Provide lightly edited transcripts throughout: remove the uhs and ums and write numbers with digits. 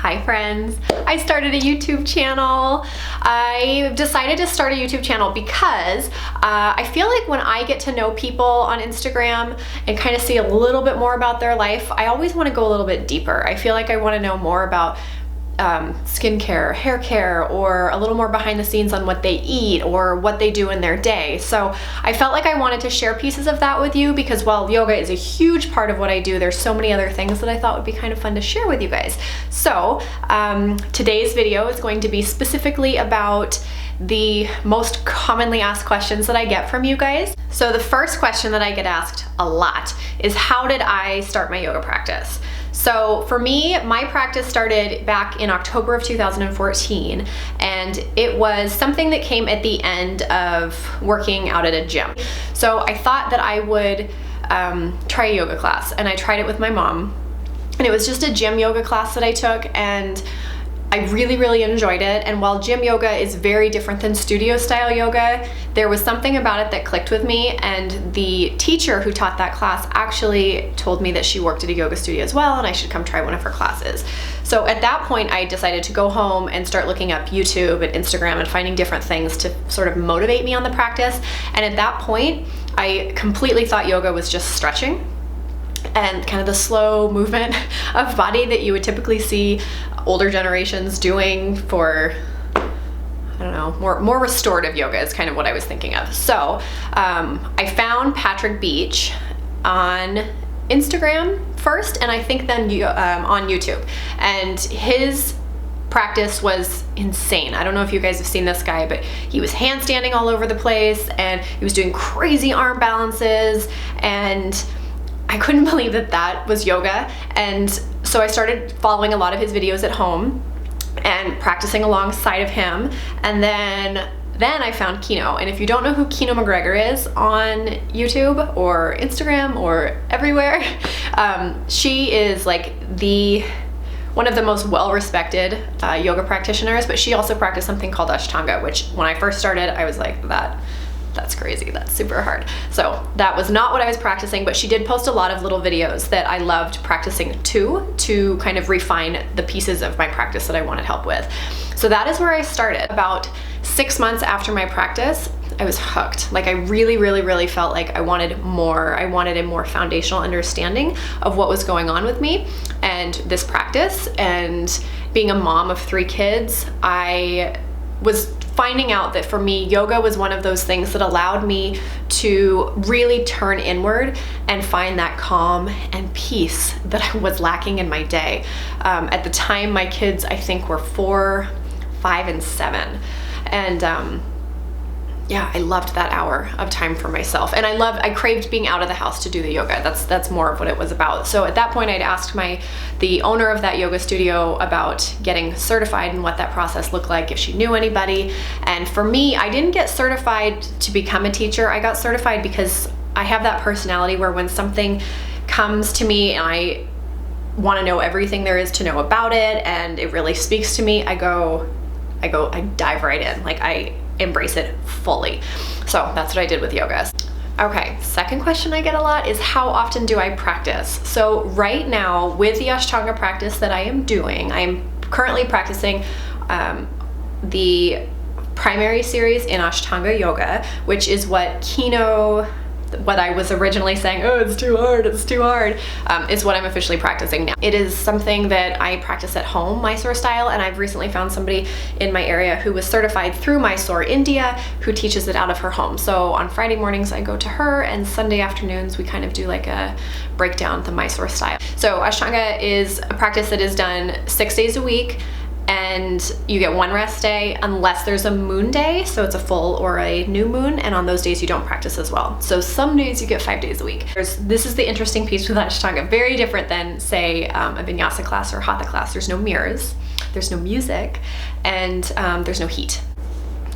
Hi friends, I started a YouTube channel. I decided to start a YouTube channel because I feel like when I get to know people on Instagram and kind of see a little bit more about their life, I always want to go a little bit deeper. I feel like I want to know more about skincare, hair care, or a little more behind the scenes on what they eat or what they do in their day. So I felt like I wanted to share pieces of that with you because while yoga is a huge part of what I do, there's so many other things that I thought would be kind of fun to share with you guys. So today's video is going to be specifically about the most commonly asked questions that I get from you guys. So the first question that I get asked a lot is, how did I start my yoga practice? So for me, my practice started back in October of 2014, and it was something that came at the end of working out at a gym. So I thought that I would try a yoga class, and I tried it with my mom, and it was just a gym yoga class that I took, and I really enjoyed it. And while gym yoga is very different than studio style yoga, there was something about it that clicked with me, and the teacher who taught that class actually told me that she worked at a yoga studio as well and I should come try one of her classes. So at that point I decided to go home and start looking up YouTube and Instagram and finding different things to sort of motivate me on the practice. And at that point I completely thought yoga was just stretching and kind of the slow movement of body that you would typically see older generations doing for, I don't know, more restorative yoga is kind of what I was thinking of. So I found Patrick Beach on Instagram first, and I think then on YouTube. And his practice was insane. I don't know if you guys have seen this guy, but he was handstanding all over the place, and he was doing crazy arm balances, and I couldn't believe that that was yoga. And so I started following a lot of his videos at home and practicing alongside of him. And then I found Kino. And if you don't know who Kino McGregor is on YouTube or Instagram or everywhere, she is like one of the most well-respected yoga practitioners, but she also practiced something called Ashtanga, which when I first started, I was like, that's crazy, that's super hard. So that was not what I was practicing, but she did post a lot of little videos that I loved practicing to kind of refine the pieces of my practice that I wanted help with. So that is where I started. About 6 months after my practice, I was hooked. Like I really felt like I wanted more. I wanted a more foundational understanding of what was going on with me and this practice. And being a mom of 3 kids, I was finding out that for me, yoga was one of those things that allowed me to really turn inward and find that calm and peace that I was lacking in my day. At the time, my kids, I think, were 4, 5, and 7. And yeah, I loved that hour of time for myself. And I craved being out of the house to do the yoga. That's more of what it was about. So at that point, I'd asked the owner of that yoga studio about getting certified and what that process looked like, if she knew anybody. And for me, I didn't get certified to become a teacher. I got certified because I have that personality where when something comes to me and I want to know everything there is to know about it and it really speaks to me, I dive right in. Like I embrace it fully. So that's what I did with yoga. Okay, second question I get a lot is, how often do I practice? So right now with the Ashtanga practice that I am doing, I'm currently practicing the primary series in Ashtanga yoga, which is what I was originally saying, oh, it's too hard, is what I'm officially practicing now. It is something that I practice at home, Mysore style, and I've recently found somebody in my area who was certified through Mysore, India, who teaches it out of her home. So on Friday mornings I go to her, and Sunday afternoons we kind of do like a breakdown, the Mysore style. So Ashtanga is a practice that is done 6 days a week, and you get 1 rest day unless there's a moon day, so it's a full or a new moon, and on those days you don't practice as well. So some days you get 5 days a week. This is the interesting piece with Ashtanga, very different than say a vinyasa class or hatha class. There's no mirrors, there's no music, and there's no heat.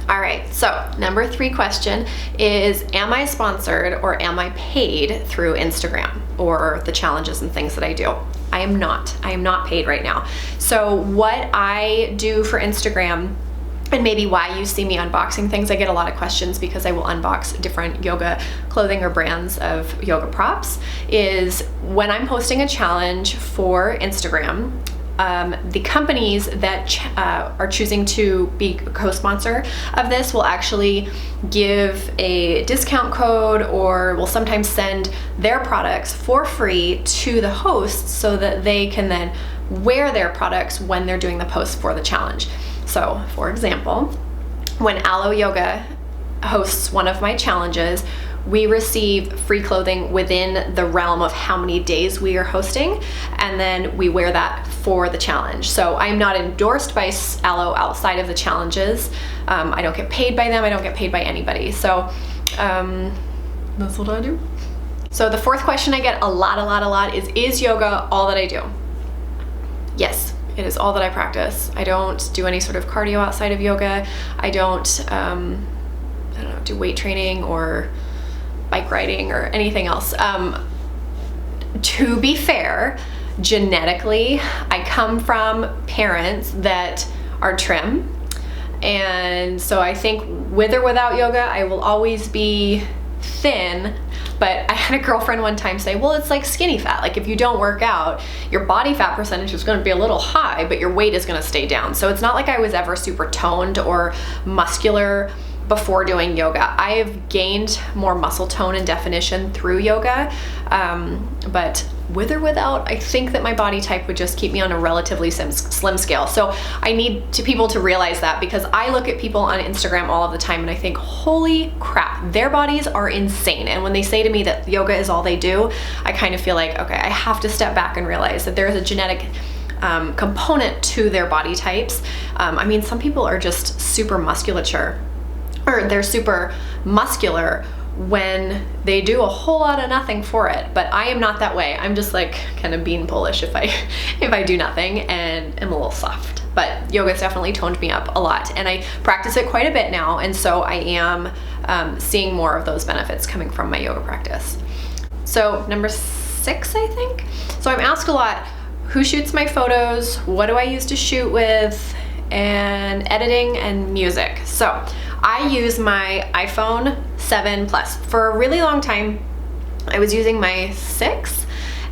All right, so number 3 question is, am I sponsored or am I paid through Instagram or the challenges and things that I do? I am not paid right now. So what I do for Instagram, and maybe why you see me unboxing things, I get a lot of questions because I will unbox different yoga clothing or brands of yoga props, is when I'm posting a challenge for Instagram, the companies that are choosing to be a co-sponsor of this will actually give a discount code, or will sometimes send their products for free to the hosts so that they can then wear their products when they're doing the post for the challenge. So for example, when Alo Yoga hosts one of my challenges, we receive free clothing within the realm of how many days we are hosting, and then we wear that for the challenge. So I'm not endorsed by Alo outside of the challenges. I don't get paid by them. I don't get paid by anybody. So that's what I do. So the fourth question I get a lot is yoga all that I do? Yes, it is all that I practice. I don't do any sort of cardio outside of yoga. I don't, do weight training or bike riding or anything else. To be fair, genetically, I come from parents that are trim. And so I think with or without yoga, I will always be thin. But I had a girlfriend one time say, well, it's like skinny fat. Like if you don't work out, your body fat percentage is going to be a little high, but your weight is going to stay down. So it's not like I was ever super toned or muscular before doing yoga. I have gained more muscle tone and definition through yoga, but with or without, I think that my body type would just keep me on a relatively slim scale. So I need people to realize that, because I look at people on Instagram all of the time and I think, holy crap, their bodies are insane. And when they say to me that yoga is all they do, I kind of feel like, okay, I have to step back and realize that there is a genetic component to their body types. I mean, some people are just super musculature, or they're super muscular when they do a whole lot of nothing for it. But I am not that way. I'm just like kind of bean Polish if I do nothing, and am a little soft. But yoga's definitely toned me up a lot, and I practice it quite a bit now, and so I am seeing more of those benefits coming from my yoga practice. So number 6, I think. So I'm asked a lot, who shoots my photos? What do I use to shoot with? And editing and music. So I use my iPhone 7 Plus. For a really long time, I was using my 6,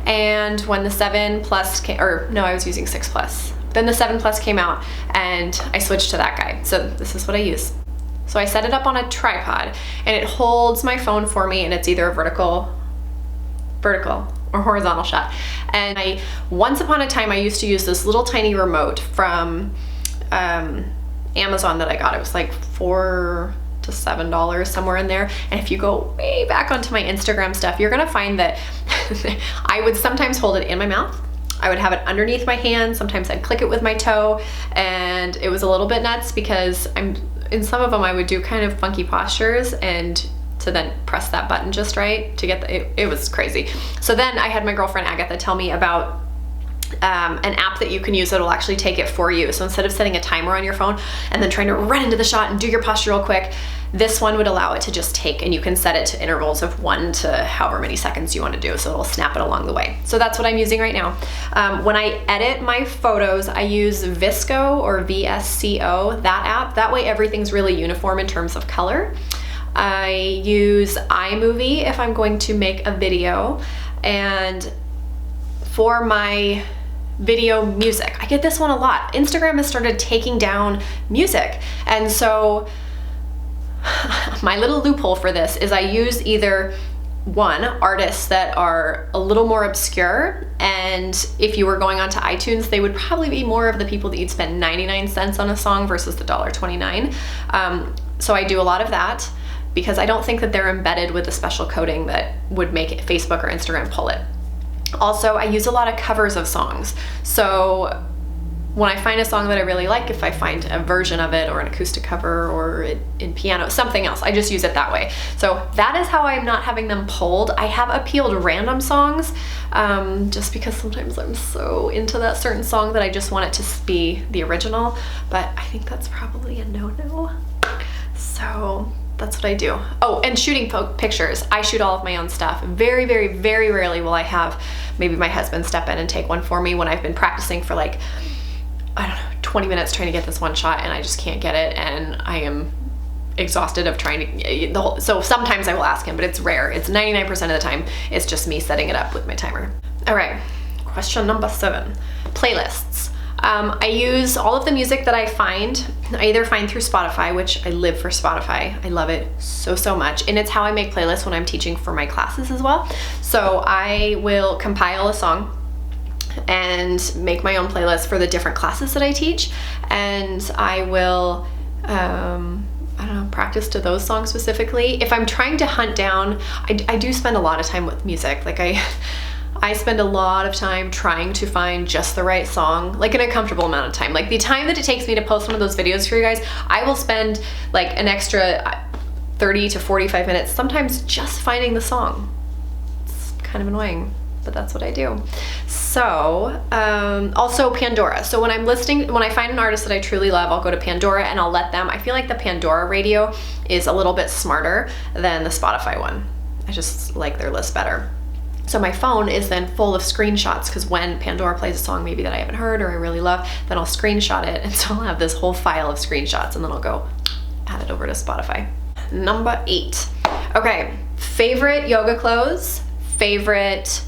and when the 7 Plus came, or no, I was using 6 Plus. Then the 7 Plus came out and I switched to that guy. So this is what I use. So I set it up on a tripod and it holds my phone for me, and it's either a vertical or horizontal shot. And once upon a time, I used to use this little tiny remote from Amazon that I got. It was like $4 to $7, somewhere in there. And if you go way back onto my Instagram stuff, you're gonna find that I would sometimes hold it in my mouth. I would have it underneath my hand. Sometimes I'd click it with my toe, and it was a little bit nuts because in some of them I would do kind of funky postures, and to then press that button just right to get it was crazy. So then I had my girlfriend Agatha tell me about an app that you can use that will actually take it for you. So instead of setting a timer on your phone and then trying to run into the shot and do your posture real quick, this one would allow it to just take, and you can set it to intervals of 1 to however many seconds you want to do, so it'll snap it along the way. So that's what I'm using right now. When I edit my photos, I use Visco or VSCO, that app. That way everything's really uniform in terms of color. I use iMovie if I'm going to make a video, and for my video music, I get this one a lot. Instagram has started taking down music, and so my little loophole for this is I use either one, artists that are a little more obscure, and if you were going onto iTunes, they would probably be more of the people that you'd spend 99 cents on a song versus the $1.29. So I do a lot of that because I don't think that they're embedded with a special coding that would make it Facebook or Instagram pull it. Also, I use a lot of covers of songs. So when I find a song that I really like, if I find a version of it or an acoustic cover or in piano, something else, I just use it that way. So that is how I'm not having them pulled. I have appealed random songs just because sometimes I'm so into that certain song that I just want it to be the original, but I think that's probably a no-no. So that's what I do. Oh, and shooting pictures. I shoot all of my own stuff. Very, very, very rarely will I have maybe my husband step in and take one for me when I've been practicing for like, I don't know, 20 minutes trying to get this one shot and I just can't get it, and I am exhausted of trying to, so sometimes I will ask him, but it's rare. It's 99% of the time, it's just me setting it up with my timer. All right, question number 7, playlists. I use all of the music that I either find through Spotify, which I live for Spotify. I love it so, so much. And it's how I make playlists when I'm teaching for my classes as well. So I will compile a song and make my own playlist for the different classes that I teach. And I will, I don't know, practice to those songs specifically. If I'm trying to hunt down, I do spend a lot of time with music. Like I spend a lot of time trying to find just the right song, like in a comfortable amount of time. Like the time that it takes me to post one of those videos for you guys, I will spend like an extra 30 to 45 minutes, sometimes just finding the song. It's kind of annoying, but that's what I do. So, also Pandora. So when I find an artist that I truly love, I'll go to Pandora and I'll let them, I feel like the Pandora radio is a little bit smarter than the Spotify one. I just like their list better. So my phone is then full of screenshots, because when Pandora plays a song maybe that I haven't heard or I really love, then I'll screenshot it, and so I'll have this whole file of screenshots, and then I'll go add it over to Spotify. Number 8. Okay, favorite yoga clothes, favorite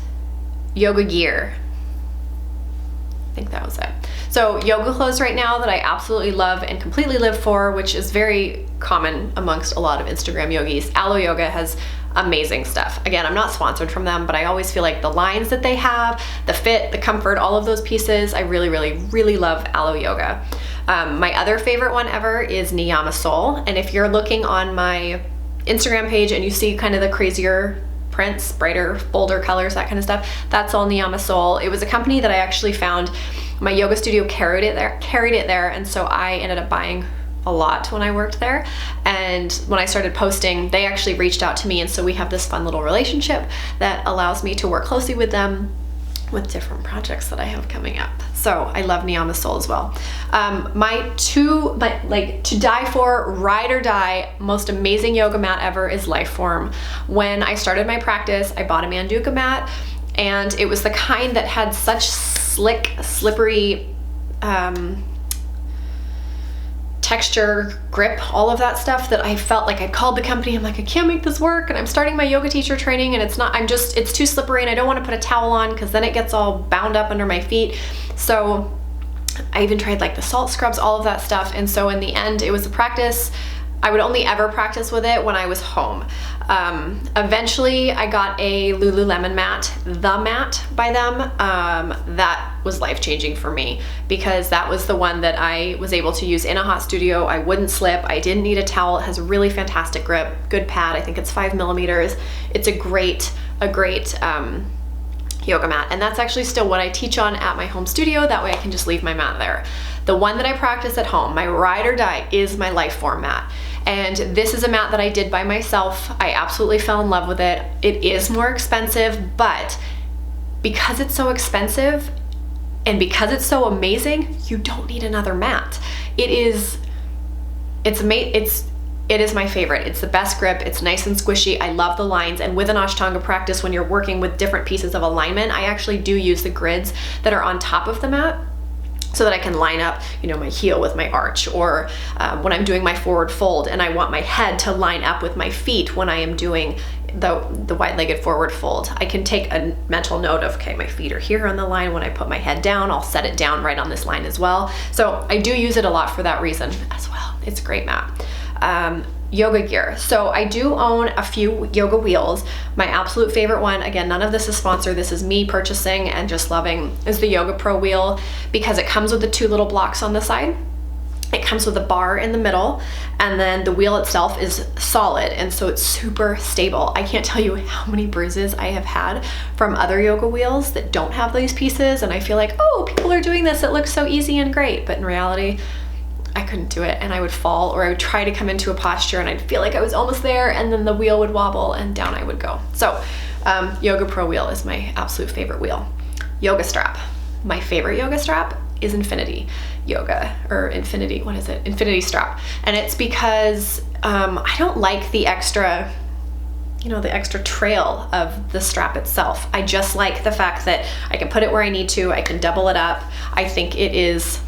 yoga gear. I think that was it. So yoga clothes right now that I absolutely love and completely live for, which is very common amongst a lot of Instagram yogis. Alo Yoga has amazing stuff. Again, I'm not sponsored from them, but I always feel like the lines that they have, the fit, the comfort, all of those pieces, I really, really, really love Alo Yoga. My other favorite one ever is Niyama Soul. And if you're looking on my Instagram page and you see kind of the crazier prints, brighter, bolder colors, that kind of stuff, that's all Niyama Soul. It was a company that I actually found. My yoga studio carried it there, and so I ended up buying a lot when I worked there. And when I started posting, they actually reached out to me, and so we have this fun little relationship that allows me to work closely with them with different projects that I have coming up. So I love Niyama Soul as well. My to die for, ride or die, most amazing yoga mat ever is Lifeform. When I started my practice, I bought a Manduka mat, and it was the kind that had such slick, slippery texture, grip, all of that stuff, that I felt like I called the company. I'm like, I can't make this work, and I'm starting my yoga teacher training, and it's too slippery, and I don't want to put a towel on because then it gets all bound up under my feet. So I even tried like the salt scrubs, all of that stuff. And so in the end, it was a practice. I would only ever practice with it when I was home. Eventually I got a Lululemon mat, the mat by them. That was life-changing for me, because that was the one that I was able to use in a hot studio. I wouldn't slip. I didn't need a towel. It has a really fantastic grip, good pad. I think it's 5 millimeters. It's a great yoga mat, and that's actually still what I teach on at my home studio. That way I can just leave my mat there. The one that I practice at home, my ride or die, is my Lifeform mat. And this is a mat that I did by myself. I absolutely fell in love with it. It is more expensive, but because it's so expensive and because it's so amazing, you don't need another mat. It is my favorite. It's the best grip. It's nice and squishy. I love the lines. And with an Ashtanga practice, when you're working with different pieces of alignment, I actually do use the grids that are on top of the mat, so that I can line up, my heel with my arch, or when I'm doing my forward fold and I want my head to line up with my feet when I am doing the wide-legged forward fold. I can take a mental note of, okay, my feet are here on the line. When I put my head down, I'll set it down right on this line as well. So I do use it a lot for that reason as well. It's a great mat. Yoga gear. So I do own a few yoga wheels. My absolute favorite one, again, none of this is sponsored, this is me purchasing and just loving, is the Yoga Pro wheel, because it comes with the 2 little blocks on the side. It comes with a bar in the middle, and then the wheel itself is solid, and so it's super stable. I can't tell you how many bruises I have had from other yoga wheels that don't have these pieces, and I feel like, oh, people are doing this, it looks so easy and great, but in reality, I couldn't do it, and I would fall, or I would try to come into a posture and I'd feel like I was almost there, and then the wheel would wobble and down I would go. So Yoga Pro wheel is my absolute favorite wheel. Yoga strap. My favorite yoga strap is Infinity Yoga, or Infinity, what is it? Infinity strap. And it's because I don't like the extra, the extra trail of the strap itself. I just like the fact that I can put it where I need to, I can double it up. I think it is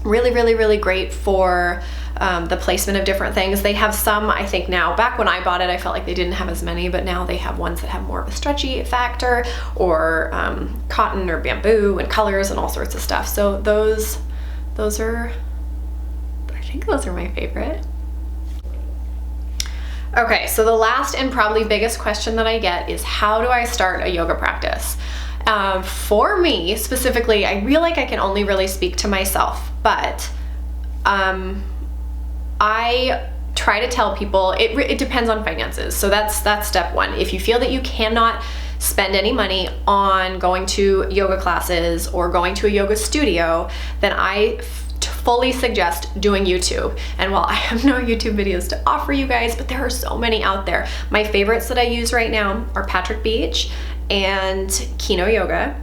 really, really, really great for the placement of different things. They have some, I think now, back when I bought it, I felt like they didn't have as many, but now they have ones that have more of a stretchy factor, or cotton or bamboo and colors and all sorts of stuff. So those are, I think those are my favorite. Okay, so the last and probably biggest question that I get is, how do I start a yoga practice? For me specifically, I feel like I can only really speak to myself, but I try to tell people it depends on finances. So that's step one. If you feel that you cannot spend any money on going to yoga classes or going to a yoga studio, then I fully suggest doing YouTube. And while I have no YouTube videos to offer you guys, but there are so many out there. My favorites that I use right now are Patrick Beach and Kino Yoga.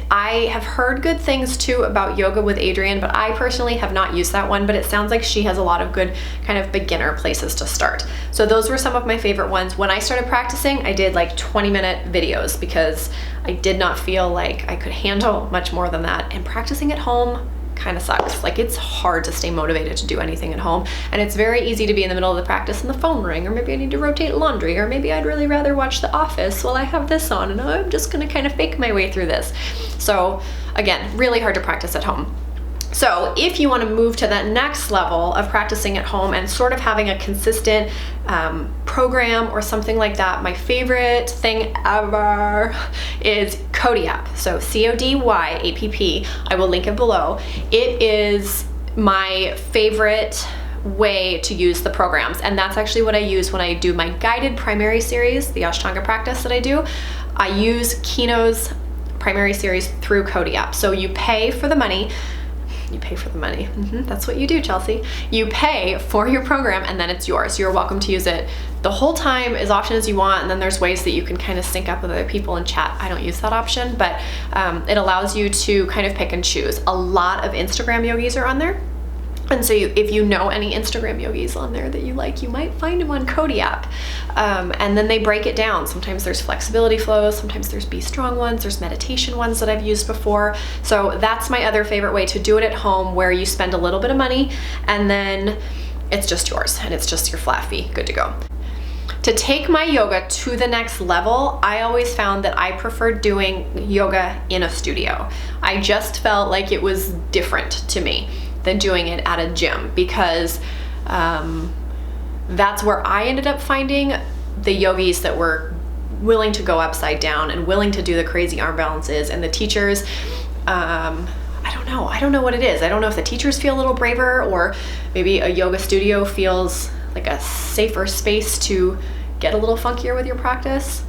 I have heard good things too about Yoga with Adriene, but I personally have not used that one, but it sounds like she has a lot of good kind of beginner places to start. So those were some of my favorite ones. When I started practicing, I did like 20-minute videos because I did not feel like I could handle much more than that. And practicing at home kind of sucks. Like, it's hard to stay motivated to do anything at home, and it's very easy to be in the middle of the practice and the phone ring, or maybe I need to rotate laundry, or maybe I'd really rather watch The Office while I have this on and I'm just gonna kind of fake my way through this. So again, really hard to practice at home. So if you want to move to that next level of practicing at home and sort of having a consistent program or something like that, my favorite thing ever is Codyap. So CODYAPP. I will link it below. It is my favorite way to use the programs, and that's actually what I use when I do my guided primary series, the Ashtanga practice that I do. I use Kino's primary series through Codyap. So you pay for the money. You pay for the money. That's what you do, Chelsea. You pay for your program and then it's yours. You're welcome to use it the whole time, as often as you want, and then there's ways that you can kind of sync up with other people and chat. I don't use that option, but it allows you to kind of pick and choose. A lot of Instagram yogis are on there. And so if you know any Instagram yogis on there that you like, you might find them on Codyap. And then they break it down. Sometimes there's flexibility flows, sometimes there's Be Strong ones, there's meditation ones that I've used before. So that's my other favorite way to do it at home, where you spend a little bit of money and then it's just yours and it's just your flat fee, good to go. To take my yoga to the next level, I always found that I preferred doing yoga in a studio. I just felt like it was different to me than doing it at a gym, because that's where I ended up finding the yogis that were willing to go upside down and willing to do the crazy arm balances, and the teachers, I don't know what it is. I don't know if the teachers feel a little braver, or maybe a yoga studio feels like a safer space to get a little funkier with your practice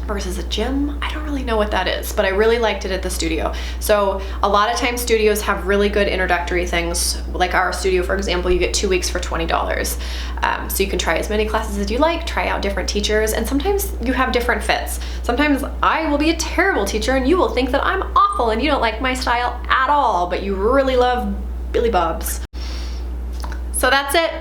versus a gym. I don't really know what that is, but I really liked it at the studio. So a lot of times studios have really good introductory things. Like our studio, for example, you get 2 weeks for $20. So you can try as many classes as you like, try out different teachers, and sometimes you have different fits. Sometimes I will be a terrible teacher and you will think that I'm awful and you don't like my style at all, but you really love Billy Bob's. So that's it.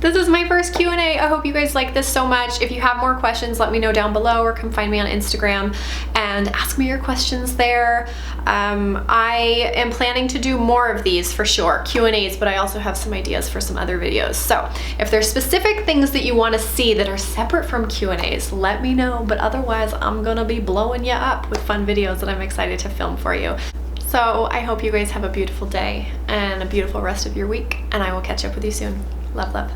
This is my first Q&A. I hope you guys like this so much. If you have more questions, let me know down below, or come find me on Instagram and ask me your questions there. I am planning to do more of these for sure, Q&As, but I also have some ideas for some other videos. So if there's specific things that you want to see that are separate from Q&As, let me know. But otherwise, I'm gonna be blowing you up with fun videos that I'm excited to film for you. So I hope you guys have a beautiful day and a beautiful rest of your week, and I will catch up with you soon. Love, love.